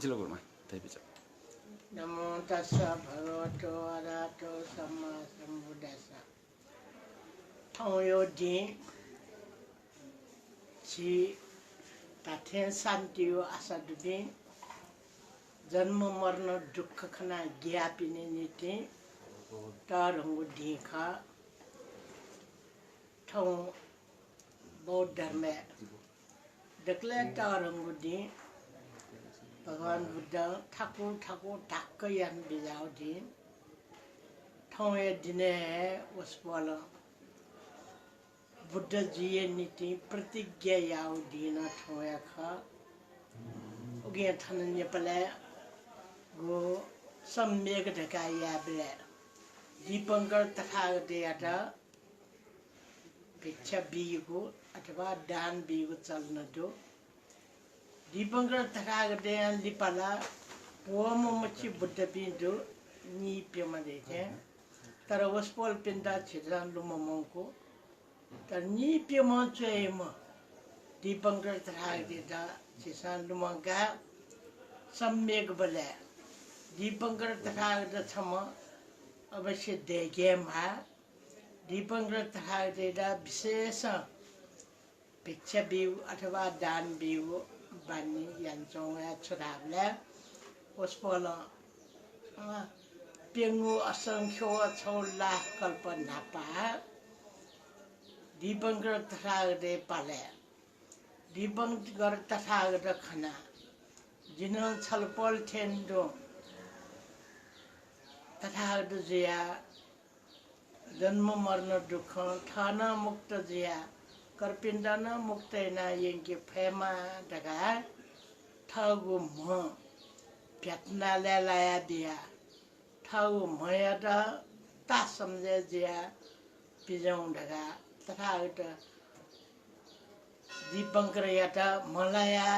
Jilo gurma, tapi bisa. Namo tassa bhagavato arahato samma sambuddhassa. Thongyo din chi tathen santiyo asadudin जन्म मरण दुख खना ज्ञापिने नीति तारंगु दीखा ठौ बौद्ध धर्म दक्ले तारंगु दी भगवान बुद्ध ठाकुर ठाकुर ठाक यान बिजाओ दी ठौ ये दिने उस वाला बुद्ध जी ये नीति प्रतिज्ञा याओ दीना ठौ या खा उगे थनन्य पले गो सम्यक ढकाया बले दीपंकर तथागतयात भिक्षा बिगो अथवा दान बिगो चल्न दो दीपंकर तथागतयान लिपाला पोम मछि बुद्ध पिन्दो नि प्यमा देथे तर वस्पल पिन्दा छिरान लुममको तर नि प्यमा चेम दीपंकर तथागतया छिसान लुमगा सम्यक बले दीपंकर तथागत छम अवश्य देखे मा दीपंकर तथागत विशेष भिक्षा बिउ अथवा दान बिउ बानी यान्छौँ छोराहरूले उसपल पेङ्गु असंख्य 6 लाख कल्पना पा दीपंकर तथागत पाले दीपंकर तथागत खना जिन छलपल थेन्दो तथागत जिया जन्म मरण दुख थाना मुक्त जिया करपिंडना मुक्त ना यंके फेमा दगा थागु म प्यातना लाया दिया थागु मया दा ता समझे जिया पिजौं दगा तथागत दीपंकर याता मलाया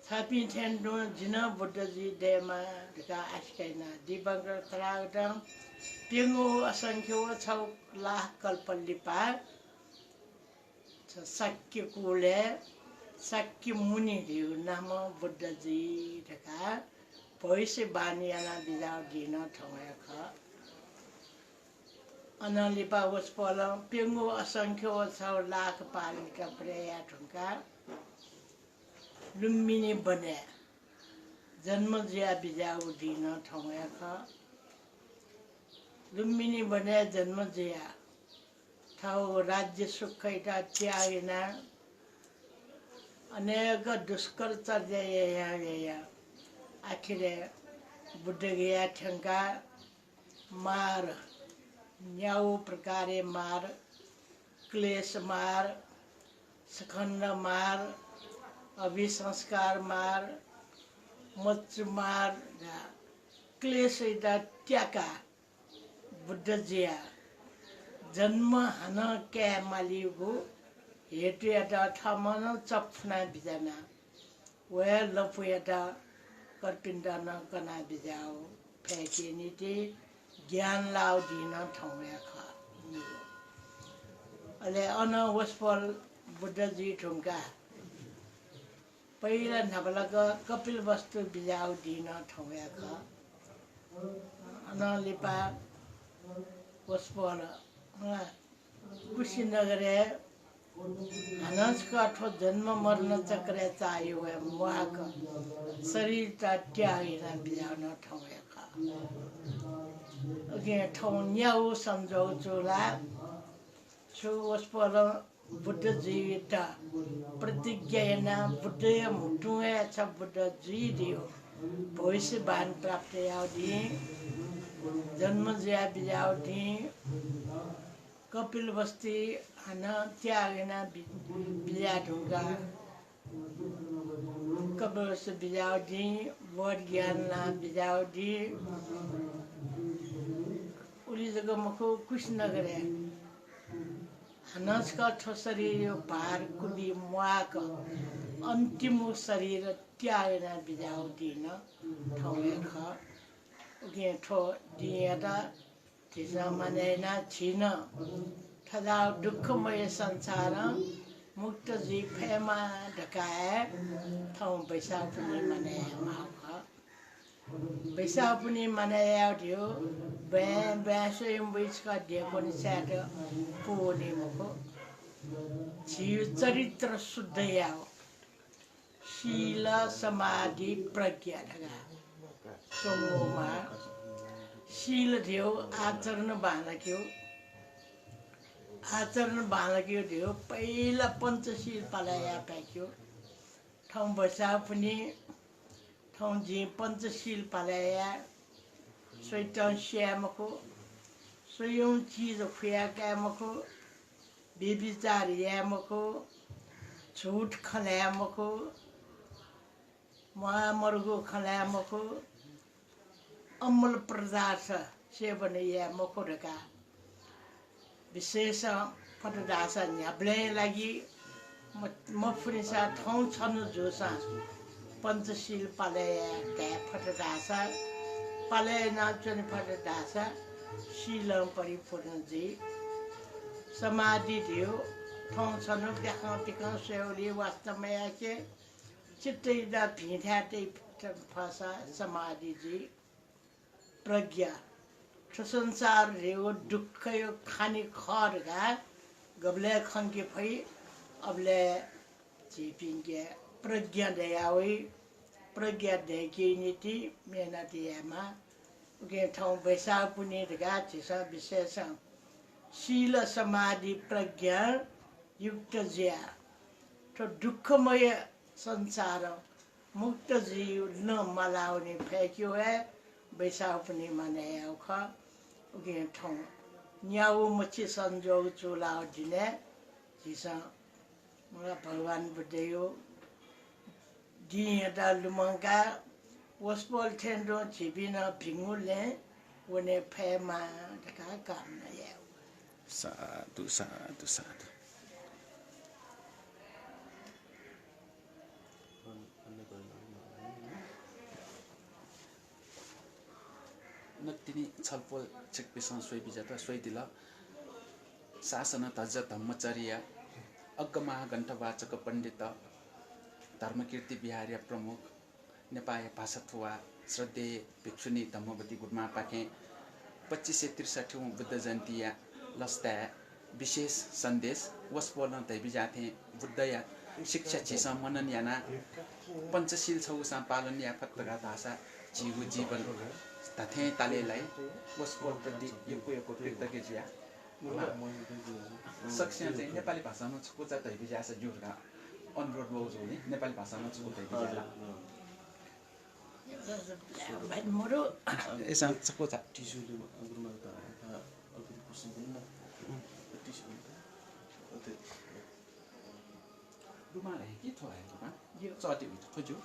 थापी थेन्दो जिन बुद्ध जी देमा दगा आस्कैना दीपंकर तथागत पेंगो असंख्य 6 लाख कल्पलिपा सक्य कुले सक्य मुनि दिउ नाम बुद्ध जी दगा भविष्य बानियाना बिजाउ दिन ठौया ख अनलिपा वस्पल पेंगो असंख्य 6 लाख पालिका प्रेया ठुंका लुम्बिनी बने जन्म जिया बिजाउ दिन ठौया ख लुम्बिनी बने जन्म जिया ठाउ राज्य सुखैटा त्यागिना अनेक दुष्कर चर्या आखिरे बुद्ध गया ठंका मार न्याउ प्रकारे मार क्लेश मार सखंड मार अभिसंस्कार मार मच्च मार क्लेश त्याका बुद्ध जिया जन्म हन क्या मालिगु हेतु याता थमन चपना बिजना वे लपु याता करपिंडना कना बिजाओ फेके नीति ज्ञान लाउ दिन ठौया ख अले अन वस्पल बुद्ध जी ठुंका पहिला नबलग कपिल वस्तु बिजाउ दिन ठौया ख अन लिपा वस्पल कुशीनगरे हनसका ठो जन्म मरण चक्र चाहियो है मुहाक शरीर ता त्यागिना बिजाउन ठौया ख अगे ठौ न्याउ सम्झौ चोला छु वस्पल बुद्ध जीवित प्रतिज्ञा बुद्ध मुटुए छ बुद्ध जी दियो भविष्य बान प्राप्त याउदी जन्म जिया बिजाउ दी कपिल बस्ती हन त्यागिना बिजा ढुंगा कपिल बस्ती बिजाउ दी बोध ज्ञान ना बिजाउ दी उली जगह मखो कुछ न करे हनस का ठो शरीर भार कुली मुआक अंतिम शरीर त्यागिना बिजाउ दिन ठौया ख उगे ठो दियादा तिजा मनेना छिन ठदा दुःखमय संसार मुक्त जी फेमा ढकाए ठौ पैसा पनि मने माख वैशाख पनि मनाया थियो स्वयं का देखो निसाट पोने मको जीव चरित्र शुद्ध याओ शील समाधि प्रज्ञा ढगा सोमोमा शील थियो आचरण बाँधक्यो थियो पहिला पञ्चशील पालाया प्याक्यो ठाउँ बसा पनि ठाउँ जे पञ्चशील पालाया स्वयं श्यामको स्वयं चीज खुयाक्यामको बेविचार यामको झुट खल्यामको महामर्गो खल्यामको अमल पदार्थ सेवन यामको ढका विशेष फटदासा न्याब्ले लागि मफुनिसा ठाउँ छनु जोसा पञ्चशील पालया क्या फटदासा पालय नाचन फटदासा शीलम परिपूर्ण जी समाधि दियो ठाउँ छनु देखा टिका सेवली वास्तवमा आके चित्तै दा भिथ्यातै फसा समाधि जी प्रज्ञा संसार रेव दुःख यो खाने खरगा गबले खंके फै अबले चिपिंगे प्रज्ञा दयावै प्रज्ञा देकी नीति मेहनतियामा उके ठाउँ बैसा पुनि ढगा छिसा विशेष शील समाधि प्रज्ञा युक्त ज्या तो दुःखमय संसार मुक्त जीव न मलाउने फ्याक्यो है बैसा पनि मनाया ख उके ठाउँ न्याउ मच्छी संजोग चुलाउ दिने जिसा मलाई भगवान बुद्धयो दिएदा लुमङ्गा वस्पोल ठेन्डो छिबिन भिङ्गुले उने फेमा ढका काम नया साधु साधु साधु नक्तिनी छलपोल चेकपेसन सोई बिजाता सोई दिला शासन तज धम्मचर्या अग्गमा घण्टवाचक पण्डित धर्मकीर्ति बिहार्य प्रमुख नेपाल भाषाथुवा श्रद्धेय भिक्षुनी धम्मवती गुरुमा पाखे 2563 बुद्ध जयन्तीया लस्ता विशेष सन्देश वस्पोल दैविजाथे बुद्धया शिक्षा छिसा मनन याना पञ्चशील छौसा पालन या फतगा भाषा जीव जीवन तथे तालेलाई वस्पोल प्रति यो कृतज्ञ जिया सक्सेना चाहिँ नेपाली भाषामा छुकुचा दैविजासा जुरगा अनुरोध बोजो नि नेपाली भाषामा छुकु दैविजाला मरो एसा छुकुचा टिसुले गुरुमा त अलिकति पुस्नु पनि न टिसु अते रुमा रहे के थो है रुमा यो चटी उठ खोजु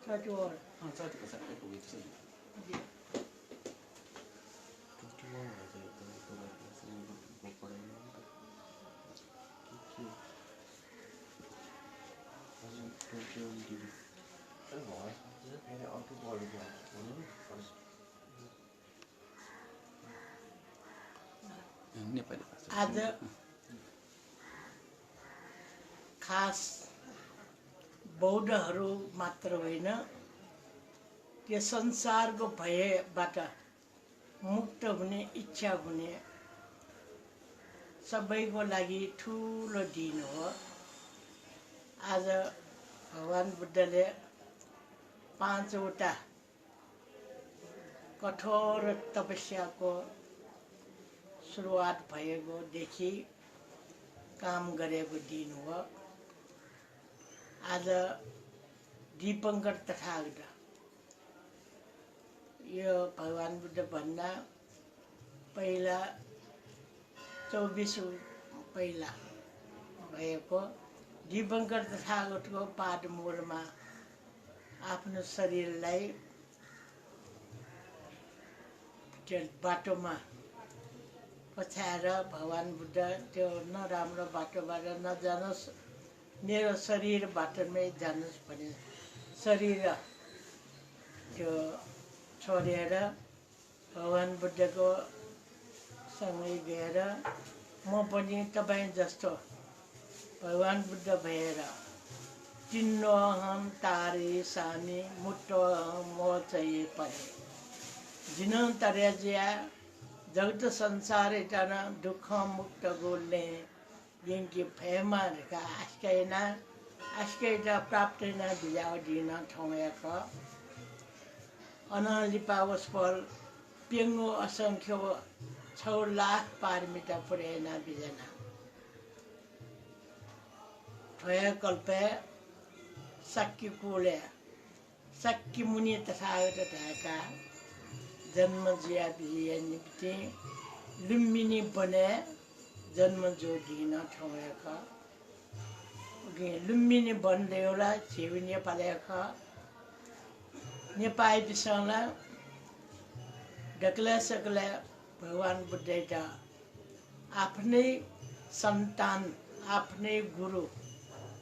चटो चटी को साथ को उठ सही टुटुमा भए त को पढाइ हजुर टोकियो डिबी अरे भए फेरि अर्को पढ्नु नेपाली भाषा आज खास बौद्धहरू मात्र होइन त्यो संसारको भयबाट मुक्त हुने इच्छा हुने सबैको लागि ठुलो दिन हो। आज भगवान बुद्धले 5वटा कठोर तपस्याको सुरुवात भएको देखि काम गरेको दिन हो। आज दीपंकर तथागत यो भगवान बुद्ध भन्दा पहिला 24 पहिला भएको दीपंकर तथागतको पादमूलमा आफ्नो शरीरलाई त्यो बाटोमा पछाएर भगवान बुद्ध त्यो नराम्रो बाटोबाट नजानुहोस् मेरो शरीर बाटोमै जानुहोस् भने शरीर त्यो छोडेर भगवान बुद्धको सँगै गएर म पनि तपाईँ जस्तो भगवान बुद्ध भएर तिन्नो अहम तारे सामी मुट्टो अहम म चाहिँ परे जिन तरेजिया जगत संसार इटाना दुख मुक्त गोलने यिनकी फेमा का आस्कैना प्राप्त ना दिया दिना ठौयाक अनलिपावस पल पेंगो असंख्य 6 लाख पारमिता पुरेना बिजना ठोया कल्पे सक्की कुले सक्की मुनि तथागत ढाका जन्म जिया बिया निप्ति लुम्बिनी बने जन्म जोडिन ठौयाका लुम्बिनी बन देउला छिविने पालेका नेपाई बिसंला ढकला सकला भगवान बुद्धैटा आफ्नै सन्तान आफ्नै गुरु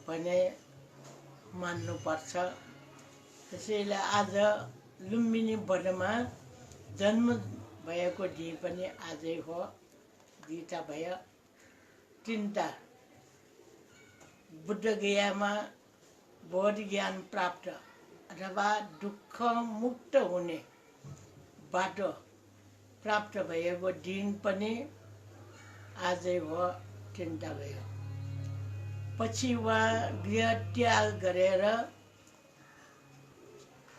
भने मान्नुपर्छ। त्यसैले आज लुम्बिनी वनमा जन्म भएको दिन पनि आजै हो। दुईटा भयो, तीनटा बुद्ध गयामा बोध ज्ञान प्राप्त अथवा दुःख मुक्त हुने बाटो प्राप्त भएको दिन पनि आजै हो। तीनटा भयो। पछि उहाँ गृह त्याग गरेर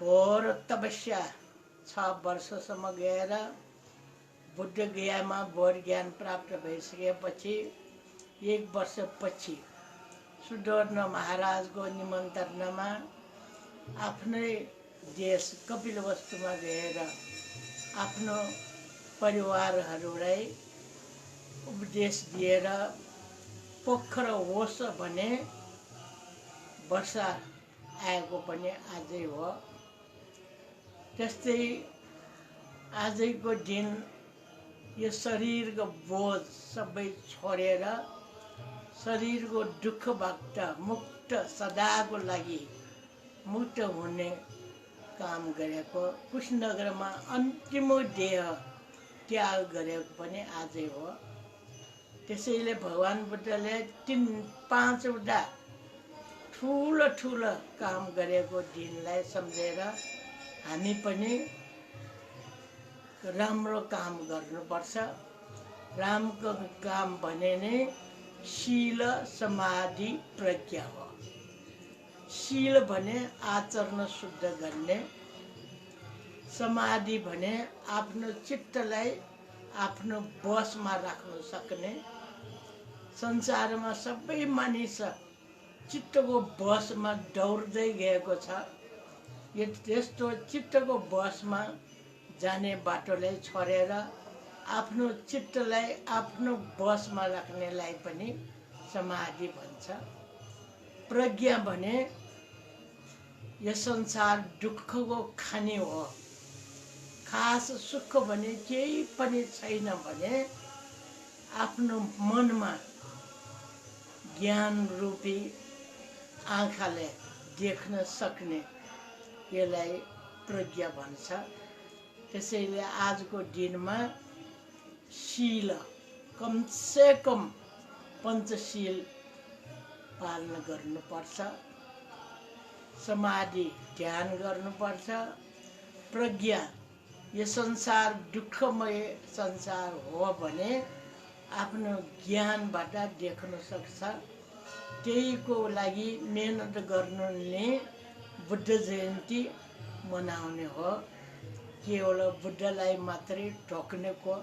घोर तपस्या 6 वर्षसम्म गएर बुद्ध गयामा बोध ज्ञान प्राप्त भइसकेपछि 1 वर्षपछि सुदर्ण महाराजको निमन्त्रणामा आफ्नै देश कपिलवस्तुमा गएर आफ्नो परिवारहरूलाई उपदेश दिएर पोखर होस् भने वर्षा आएको पनि आजै हो। त्यस्तै आजैको दिन यो शरीरको बोझ सबै छोडेर शरीरको दुःखबाट मुक्त सदाको लागि मुक्त हुने काम गरेको कुशनगरमा अन्तिम देह त्याग गरेको पनि आजै हो। त्यसैले भगवान बुद्धले 5वटा ठुलो काम गरेको दिनलाई सम्झेर हामी पनि राम्रो काम गर्नुपर्छ। राम्रो काम भने नै शील समाधि प्रज्ञा हो। शील भने आचरण शुद्ध गर्ने, समाधि भने आफ्नो चित्तलाई आफ्नो बसमा राख्न सक्ने। संसारमा सबै मानिस चित्तको बसमा दौड्दै गएको छ। यस्तो चित्तको बसमा जाने बाटोलाई छोडेर आफ्नो चित्तलाई आफ्नो बसमा राख्नेलाई पनि समाधि भन्छ। प्रज्ञा भने यो संसार दुःखको खानी हो। खास सुख भने केही पनि छैन भने आफ्नो मनमा ज्ञान रूपी आँखाले देख्न सक्ने यसलाई प्रज्ञा भन्छ। त्यसैले आजको दिनमा शील कमसे कम पञ्चशील पालन गर्नुपर्छ। समाधि ध्यान गर्नुपर्छ। प्रज्ञा यो संसार दुःखमय संसार हो भने आफ्नो ज्ञानबाट देख्न सक्छ। त्यहीको लागि मेहनत गर्नुले बुद्ध जयन्ती मनाउने हो। केवल बुद्धलाई मात्रै ढोक्नेको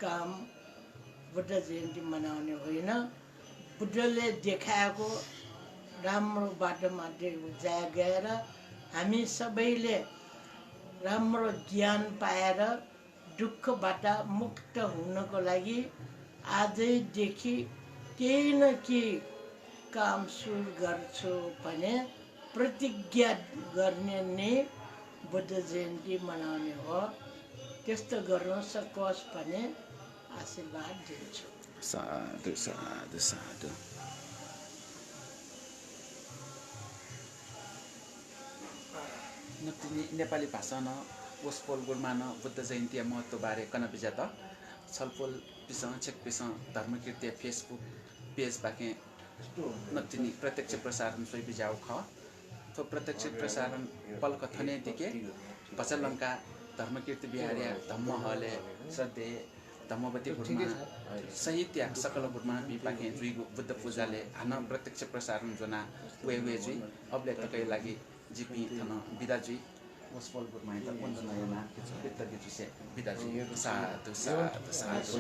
काम बुद्ध जयन्ती मनाउने होइन। बुद्धले देखाएको राम्रो बाटोमा गएर हामी सबैले राम्रो ज्ञान पाएर दुःखबाट मुक्त हुनको लागि आजैदेखि केही न केही काम सुरु गर्छु भने प्रतिज्ञा गर्ने नै बुद्ध जयन्ती मनाउने हो। त्यस्तो गर्न सकोस् भने आशीर्वाद दिन्छु। साधु साधु साधु। नेपाली भाषान ओस्पोल गुरमान बुद्ध जयन्ती महत्त्वबारे कन बिजात छलफल पिसं चेक पिसं धर्मकीर्ति फेसबुक पेज बाके नतिनी प्रत्यक्ष प्रसारण सोई बिजाउ ख तो प्रत्यक्ष प्रसारण पल कथने दिके बचलंका धर्मकीर्ति बिहार्य धम्म हले श्रद्धे धम्मवती गुरुमा साहित्य सकल गुरुमा बिपाके जुई बुद्ध पूजाले हान प्रत्यक्ष प्रसारण जना वे जुई अबले तकै लागि जिपी थन बिदा जुई वसफल गुरुमा त वन्दना याना कृतज्ञ जुसे बिदा जुई साधु साधु साधु